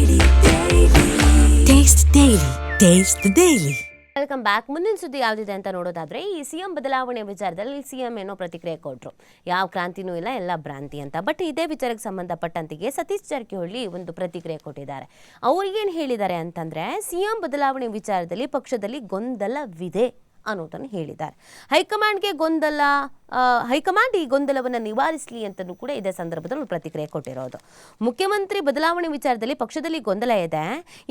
Taste the Daily. Welcome back. ಮುಂದಿನ ಸುದ್ದಿ ಯಾವುದಿದೆ ಅಂತ ನೋಡೋದಾದ್ರೆ, ಈ ಸಿಎಂ ಬದಲಾವಣೆ ವಿಚಾರದಲ್ಲಿ ಸಿಎಂ ಏನೋ ಪ್ರತಿಕ್ರಿಯೆ ಕೊಟ್ಟರು. ಯಾವ ಕ್ರಾಂತಿನೂ ಇಲ್ಲ, ಎಲ್ಲ ಭ್ರಾಂತಿ ಅಂತ. ಬಟ್ ಇದೇ ವಿಚಾರಕ್ಕೆ ಸಂಬಂಧಪಟ್ಟಂತೆಗೆ ಸತೀಶ್ ಜಾರಕಿಹೊಳಿ ಒಂದು ಪ್ರತಿಕ್ರಿಯೆ ಕೊಟ್ಟಿದ್ದಾರೆ. ಅವ್ರಿಗೇನು ಹೇಳಿದ್ದಾರೆ ಅಂತಂದ್ರೆ, ಸಿಎಂ ಬದಲಾವಣೆ ವಿಚಾರದಲ್ಲಿ ಪಕ್ಷದಲ್ಲಿ ಗೊಂದಲವಿದೆ ಅನ್ನೋದನ್ನು ಹೇಳಿದ್ದಾರೆ. ಹೈಕಮಾಂಡ್ ಈ ಗೊಂದಲವನ್ನು ನಿವಾರಿಸಲಿ ಅಂತಲೂ ಕೂಡ ಇದೇ ಸಂದರ್ಭದಲ್ಲಿ ಪ್ರತಿಕ್ರಿಯೆ ಕೊಟ್ಟಿರೋದು. ಮುಖ್ಯಮಂತ್ರಿ ಬದಲಾವಣೆ ವಿಚಾರದಲ್ಲಿ ಪಕ್ಷದಲ್ಲಿ ಗೊಂದಲ ಇದೆ,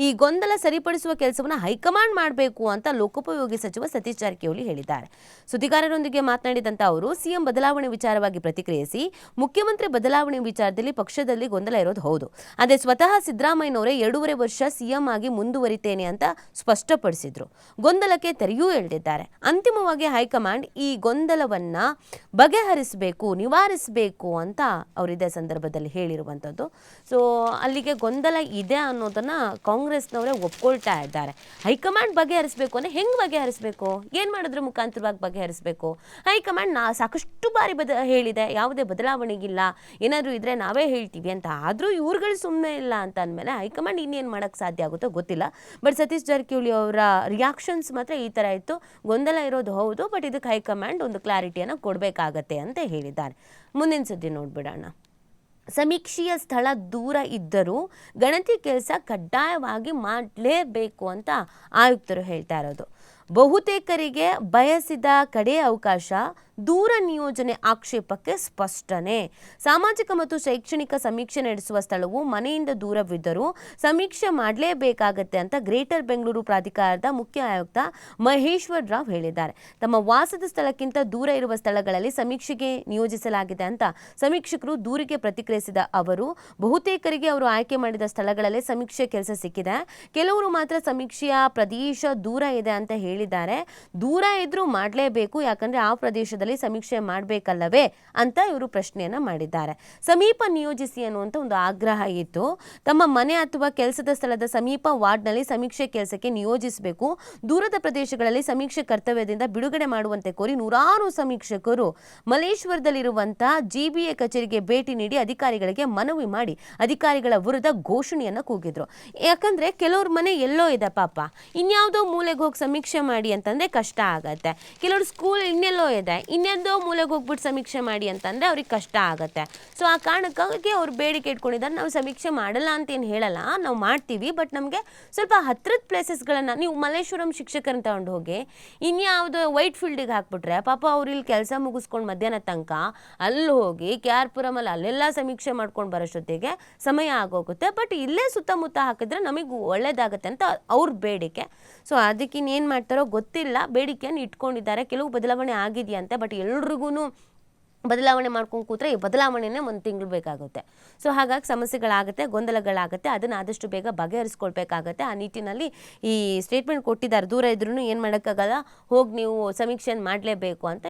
ಈ ಗೊಂದಲ ಸರಿಪಡಿಸುವ ಕೆಲಸವನ್ನು ಹೈಕಮಾಂಡ್ ಮಾಡಬೇಕು ಅಂತ ಲೋಕೋಪಯೋಗಿ ಸಚಿವ ಸತೀಶ್ ಜಾರಕಿಹೊಳಿ ಹೇಳಿದ್ದಾರೆ. ಸುದ್ದಿಗಾರರೊಂದಿಗೆ ಮಾತನಾಡಿದಂತ ಅವರು, ಸಿಎಂ ಬದಲಾವಣೆ ವಿಚಾರವಾಗಿ ಪ್ರತಿಕ್ರಿಯಿಸಿ, ಮುಖ್ಯಮಂತ್ರಿ ಬದಲಾವಣೆ ವಿಚಾರದಲ್ಲಿ ಪಕ್ಷದಲ್ಲಿ ಗೊಂದಲ ಇರೋದು ಹೌದು. ಅದೇ ಸ್ವತಃ ಸಿದ್ದರಾಮಯ್ಯನವರೇ 2.5 ವರ್ಷ ಸಿಎಂ ಆಗಿ ಮುಂದುವರಿತೇನೆ ಅಂತ ಸ್ಪಷ್ಟಪಡಿಸಿದ್ರು. ಗೊಂದಲಕ್ಕೆ ತೆರೆಯೂ ಎಳೆದಿದ್ದಾರೆ. ಅಂತಿಮವಾಗಿ ಹೈಕಮಾಂಡ್ ಈ ಗೊಂದಲವನ್ನ ಬಗೆಹರಿಸಬೇಕು, ನಿವಾರಿಸಬೇಕು ಅಂತ ಅವರು ಇದೇ ಸಂದರ್ಭದಲ್ಲಿ ಹೇಳಿರುವಂಥದ್ದು. ಸೊ ಅಲ್ಲಿಗೆ ಗೊಂದಲ ಇದೆ ಅನ್ನೋದನ್ನ ಕಾಂಗ್ರೆಸ್ನವರೇ ಒಪ್ಕೊಳ್ತಾ ಇದ್ದಾರೆ. ಹೈಕಮಾಂಡ್ ಬಗೆಹರಿಸಬೇಕು ಅಂದರೆ ಹೆಂಗೆ ಬಗೆಹರಿಸಬೇಕು, ಏನು ಮಾಡಿದ್ರೆ ಮುಖಾಂತರವಾಗಿ ಬಗೆಹರಿಸಬೇಕು? ಹೈಕಮಾಂಡ್ ಸಾಕಷ್ಟು ಬಾರಿ ಹೇಳಿದೆ, ಯಾವುದೇ ಬದಲಾವಣೆಗಿಲ್ಲ, ಏನಾದರೂ ಇದ್ರೆ ನಾವೇ ಹೇಳ್ತೀವಿ ಅಂತ. ಆದರೂ ಇವ್ರುಗಳು ಸುಮ್ಮನೆ ಇಲ್ಲ ಅಂತ ಅಂದಮೇಲೆ ಹೈಕಮಾಂಡ್ ಇನ್ನೇನು ಮಾಡೋಕ್ಕೆ ಸಾಧ್ಯ ಆಗುತ್ತೋ ಗೊತ್ತಿಲ್ಲ. ಬಟ್ ಸತೀಶ್ ಜಾರಕಿಹೊಳಿ ಅವರ ರಿಯಾಕ್ಷನ್ಸ್ ಮಾತ್ರ ಈ ಥರ ಇತ್ತು. ಗೊಂದಲ ಇರೋದು ಹೌದು, ಬಟ್ ಇದಕ್ಕೆ ಹೈಕಮಾಂಡ್ ಒಂದು ಕ್ಲಾರಿಟಿಯನ್ನು ಕೊಡಬೇಕಾಗತ್ತೆ ಅಂತ ಹೇಳಿದ್ದಾರೆ. ಮುಂದಿನ ಸುದ್ದಿ ನೋಡ್ಬಿಡೋಣ. ಸಮೀಕ್ಷೆಯ ಸ್ಥಳ ದೂರ ಇದ್ದರೂ ಗಣತಿ ಕೆಲಸ ಕಡ್ಡಾಯವಾಗಿ ಮಾಡಲೇಬೇಕು ಅಂತ ಆಯುಕ್ತರು ಹೇಳ್ತಾ ಇರೋದು. ಬಹುತೇಕರಿಗೆ ಬಯಸಿದ ಕಡೆ ಅವಕಾಶ, ದೂರ ನಿಯೋಜನೆ ಆಕ್ಷೇಪಕ್ಕೆ ಸ್ಪಷ್ಟನೆ. ಸಾಮಾಜಿಕ ಮತ್ತು ಶೈಕ್ಷಣಿಕ ಸಮೀಕ್ಷೆ ನಡೆಸುವ ಸ್ಥಳವು ಮನೆಯಿಂದ ದೂರವಿದ್ದರೂ ಸಮೀಕ್ಷೆ ಮಾಡಲೇಬೇಕಾಗತ್ತೆ ಅಂತ ಗ್ರೇಟರ್ ಬೆಂಗಳೂರು ಪ್ರಾಧಿಕಾರದ ಮುಖ್ಯ ಆಯುಕ್ತ ಮಹೇಶ್ವರ್ ರಾವ್ ಹೇಳಿದ್ದಾರೆ. ತಮ್ಮ ವಾಸದ ಸ್ಥಳಕ್ಕಿಂತ ದೂರ ಇರುವ ಸ್ಥಳಗಳಲ್ಲಿ ಸಮೀಕ್ಷೆಗೆ ನಿಯೋಜಿಸಲಾಗಿದೆ ಅಂತ ಸಮೀಕ್ಷಕರು ದೂರಿಗೆ ಪ್ರತಿಕ್ರಿಯಿಸಿದ ಅವರು, ಬಹುತೇಕರಿಗೆ ಅವರು ಆಯ್ಕೆ ಮಾಡಿದ ಸ್ಥಳಗಳಲ್ಲೇ ಸಮೀಕ್ಷೆ ಕೆಲಸ ಸಿಕ್ಕಿದೆ, ಕೆಲವರು ಮಾತ್ರ ಸಮೀಕ್ಷೆಯ ಪ್ರದೇಶ ದೂರ ಇದೆ ಅಂತ ಹೇಳಿದ್ದಾರೆ. ದೂರ ಇದ್ರೂ ಮಾಡಲೇಬೇಕು, ಯಾಕಂದ್ರೆ ಆ ಪ್ರದೇಶದಲ್ಲಿ ಸಮೀಕ್ಷೆ ಮಾಡಬೇಕಲ್ಲವೇ ಅಂತ ಇವರು ಪ್ರಶ್ನೆಯನ್ನ ಮಾಡಿದ್ದಾರೆ. ಸಮೀಪ ನಿಯೋಜಿಸಿ ಅನ್ನುವಂಥ ಒಂದು ಆಗ್ರಹ ಇತ್ತು. ತಮ್ಮ ಮನೆ ಅಥವಾ ಕೆಲಸದ ಸ್ಥಳದ ಸಮೀಪ ವಾರ್ಡ್ನಲ್ಲಿ ಸಮೀಕ್ಷೆ ಕೆಲಸಕ್ಕೆ ನಿಯೋಜಿಸಬೇಕು, ದೂರದ ಪ್ರದೇಶಗಳಲ್ಲಿ ಸಮೀಕ್ಷೆ ಕರ್ತವ್ಯದಿಂದ ಬಿಡುಗಡೆ ಮಾಡುವಂತೆ ಕೋರಿ ನೂರಾರು ಸಮೀಕ್ಷಕರು ಮಲ್ಲೇಶ್ವರದಲ್ಲಿರುವಂತಹ ಜಿಬಿಎ ಕಚೇರಿಗೆ ಭೇಟಿ ನೀಡಿ ಅಧಿಕಾರಿಗಳಿಗೆ ಮನವಿ ಮಾಡಿ ಅಧಿಕಾರಿಗಳ ವಿರುದ್ಧ ಘೋಷಣೆಯನ್ನು ಕೂಗಿದ್ರು. ಯಾಕಂದ್ರೆ ಕೆಲವ್ರ ಮನೆ ಎಲ್ಲೋ ಇದೆ ಪಾಪ, ಇನ್ಯಾವುದೋ ಮೂಲೆಗೆ ಹೋಗಿ ಸಮೀಕ್ಷೆ ಮಾಡಿ ಅಂತಂದ್ರೆ ಕಷ್ಟ ಆಗತ್ತೆ. ಕೆಲವ್ರ ಸ್ಕೂಲ್ ಇನ್ನೆಲ್ಲೋ ಇದೆ, ಇನ್ನೆಂದೋ ಮೂಲೆಗೆ ಹೋಗ್ಬಿಟ್ಟು ಸಮೀಕ್ಷೆ ಮಾಡಿ ಅಂತಂದರೆ ಅವ್ರಿಗೆ ಕಷ್ಟ ಆಗುತ್ತೆ. ಸೊ ಆ ಕಾರಣಕ್ಕಾಗಿ ಅವ್ರು ಬೇಡಿಕೆ ಇಟ್ಕೊಂಡಿದ್ದಾರೆ, ನಾವು ಸಮೀಕ್ಷೆ ಮಾಡಲ್ಲ ಅಂತ ಏನು ಹೇಳಲ್ಲ, ನಾವು ಮಾಡ್ತೀವಿ, ಬಟ್ ನಮಗೆ ಸ್ವಲ್ಪ ಹತ್ರದ ಪ್ಲೇಸಸ್ಗಳನ್ನು, ನೀವು ಮಲ್ಲೇಶ್ವರಂ ಶಿಕ್ಷಕರನ್ನ ತಗೊಂಡು ಹೋಗಿ ಇನ್ಯಾವುದೋ ವೈಟ್ ಫೀಲ್ಡಿಗೆ ಹಾಕ್ಬಿಟ್ರೆ ಪಾಪ ಅವ್ರು ಇಲ್ಲಿ ಕೆಲಸ ಮುಗಿಸ್ಕೊಂಡು ಮಧ್ಯಾಹ್ನ ತನಕ ಅಲ್ಲಿ ಹೋಗಿ KR-ಪುರಮಲ್ಲಿ ಅಲ್ಲೆಲ್ಲ ಸಮೀಕ್ಷೆ ಮಾಡ್ಕೊಂಡು ಬರೋಷ್ಟೊತ್ತಿಗೆ ಸಮಯ ಆಗೋಗುತ್ತೆ. ಬಟ್ ಇಲ್ಲೇ ಸುತ್ತಮುತ್ತ ಹಾಕಿದ್ರೆ ನಮಗೆ ಒಳ್ಳೇದಾಗುತ್ತೆ ಅಂತ ಅವ್ರ ಬೇಡಿಕೆ. ಸೊ ಅದಕ್ಕೆ ಇನ್ನೇನು ಮಾಡ್ತಾರೋ ಗೊತ್ತಿಲ್ಲ, ಬೇಡಿಕೆಯನ್ನು ಇಟ್ಕೊಂಡಿದ್ದಾರೆ. ಕೆಲವು ಬದಲಾವಣೆ ಆಗಿದೆಯಂತೆ, ಬಟ್ ಎಲ್ರಿಗೂ ಬದಲಾವಣೆ ಮಾಡ್ಕೊಂಡು ಕೂತ್ರೆ ಈ ಬದಲಾವಣೆನೇ 1 ತಿಂಗಳು ಬೇಕಾಗುತ್ತೆ. ಸೊ ಹಾಗಾಗಿ ಸಮಸ್ಯೆಗಳಾಗುತ್ತೆ, ಗೊಂದಲಗಳಾಗುತ್ತೆ, ಅದನ್ನು ಆದಷ್ಟು ಬೇಗ ಬಗೆಹರಿಸ್ಕೊಳ್ಬೇಕಾಗತ್ತೆ. ಆ ನಿಟ್ಟಿನಲ್ಲಿ ಈ ಸ್ಟೇಟ್ಮೆಂಟ್ ಕೊಟ್ಟಿದ್ದಾರೆ, ದೂರ ಇದ್ರೂ ಏನು ಮಾಡೋಕ್ಕಾಗಲ್ಲ, ಹೋಗಿ ನೀವು ಸಮೀಕ್ಷೆಯನ್ನು ಮಾಡಲೇಬೇಕು ಅಂತ.